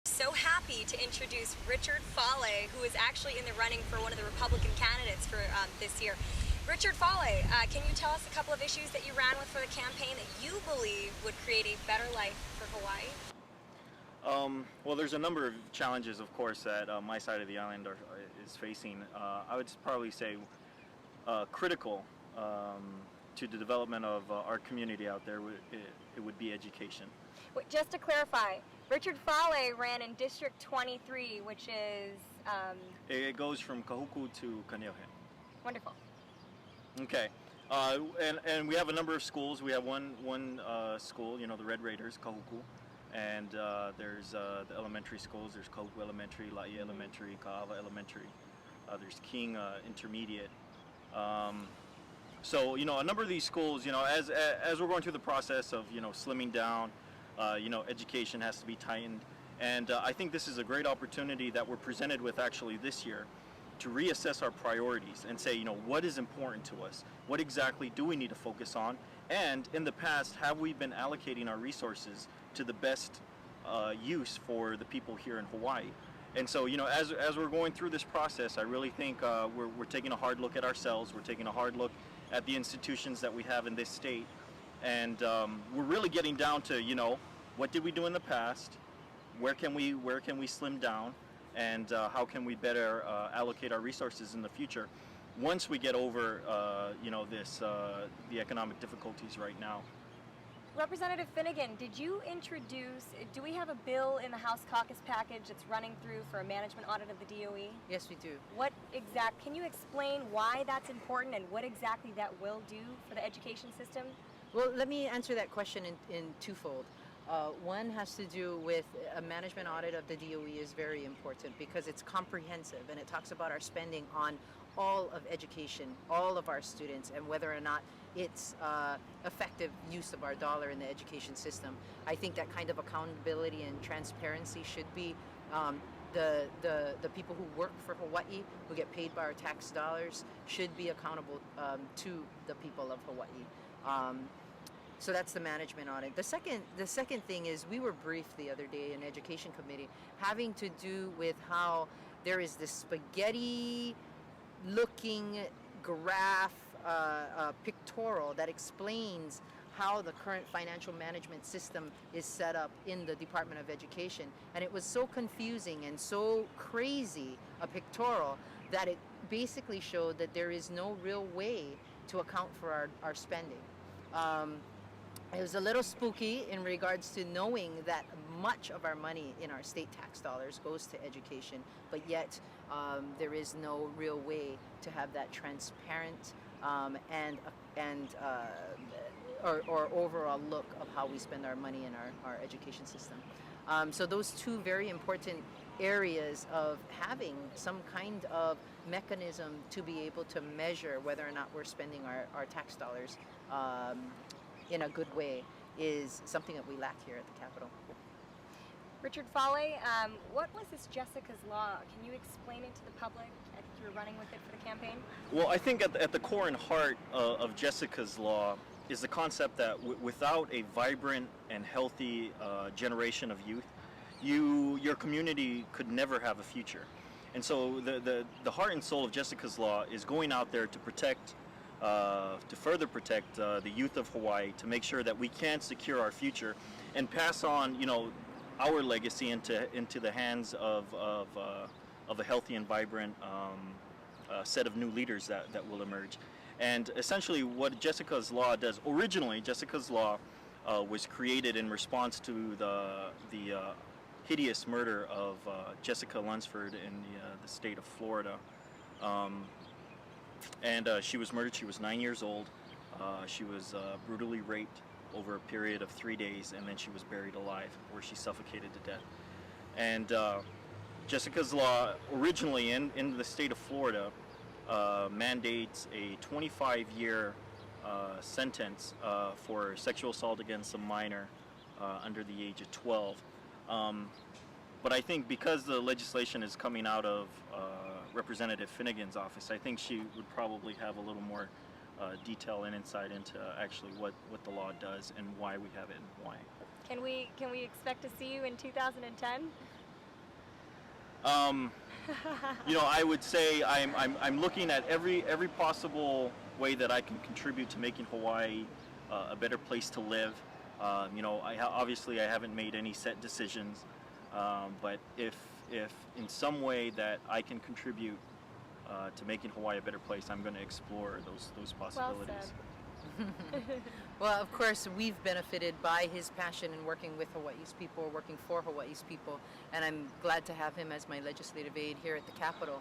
So happy to introduce Richard Fale, who is actually in the running for one of the Republican candidates for this year. Richard Fale, can you tell us a couple of issues that you ran with for the campaign that you believe would create a better life for Hawaii? Well, there's a number of challenges, of course, that my side of the island is facing. I would probably say critical to the development of our community out there, it would be education. Wait, just to clarify, Richard Fale ran in District 23, which is It goes from Kahuku to Kaneohe. wonderful. Okay. And we have a number of schools. We have one school, the Red Raiders, Kahuku. And there's the elementary schools. There's Kahuku Elementary, La'i Elementary, Ka'ava Elementary. There's King Intermediate. So, a number of these schools, as we're going through the process of, slimming down, education has to be tightened. And I think this is a great opportunity that we're presented with actually this year to reassess our priorities and say, what is important to us? What exactly do we need to focus on? And in the past, have we been allocating our resources to the best use for the people here in Hawaii? And so, as we're going through this process, I really think we're taking a hard look at ourselves. We're taking a hard look at the institutions that we have in this state. And we're really getting down to, what did we do in the past? Where can we slim down? And how can we better allocate our resources in the future once we get over, the economic difficulties right now. Representative Finnegan, do we have a bill in the House caucus package that's running through for a management audit of the DOE? Yes, we do. Can you explain why that's important and what exactly that will do for the education system? Well, let me answer that question in twofold. One has to do with a management audit of the DOE is very important because it's comprehensive and it talks about our spending on all of education, all of our students, and whether or not it's effective use of our dollar in the education system. I think that kind of accountability and transparency should be the people who work for Hawaii, who get paid by our tax dollars, should be accountable to the people of Hawaii. So that's the management audit. The second thing is we were briefed the other day in Education Committee having to do with how there is this spaghetti looking graph pictorial that explains how the current financial management system is set up in the Department of Education. And it was so confusing and so crazy a pictorial that it basically showed that there is no real way to account for our spending. It was a little spooky in regards to knowing that much of our money in our state tax dollars goes to education, but yet there is no real way to have that transparent or overall look of how we spend our money in our education system. So those two very important areas of having some kind of mechanism to be able to measure whether or not we're spending our tax dollars in a good way is something that we lack here at the Capitol. Richard Fale, what was this Jessica's Law? Can you explain it to the public? I think you were running with it for the campaign. Well, I think at the core and heart of Jessica's Law is the concept that without a vibrant and healthy generation of youth, your community could never have a future. And so the heart and soul of Jessica's Law is going out there to protect, to further protect the youth of Hawaii, to make sure that we can secure our future and pass on, our legacy into the hands of a healthy and vibrant set of new leaders that will emerge. And essentially what Jessica's Law does, originally Jessica's Law was created in response to the hideous murder of Jessica Lunsford in the state of Florida. And she was murdered. She was 9 years old. She was brutally raped over a period of 3 days, and then she was buried alive, where she suffocated to death. And Jessica's Law, originally in the state of Florida, mandates a 25-year sentence for sexual assault against a minor under the age of 12. But I think because the legislation is coming out of Representative Finnegan's office, I think she would probably have a little more detail and insight into actually what the law does and why we have it in Hawaii. Can we expect to see you in 2010? Um, I would say I'm looking at every possible way that I can contribute to making Hawaii a better place to live. Obviously I haven't made any set decisions, but if in some way that I can contribute to making Hawaii a better place, I'm going to explore those possibilities. Well, of course, we've benefited by his passion in working with Hawaii's people, working for Hawaii's people, and I'm glad to have him as my legislative aide here at the Capitol.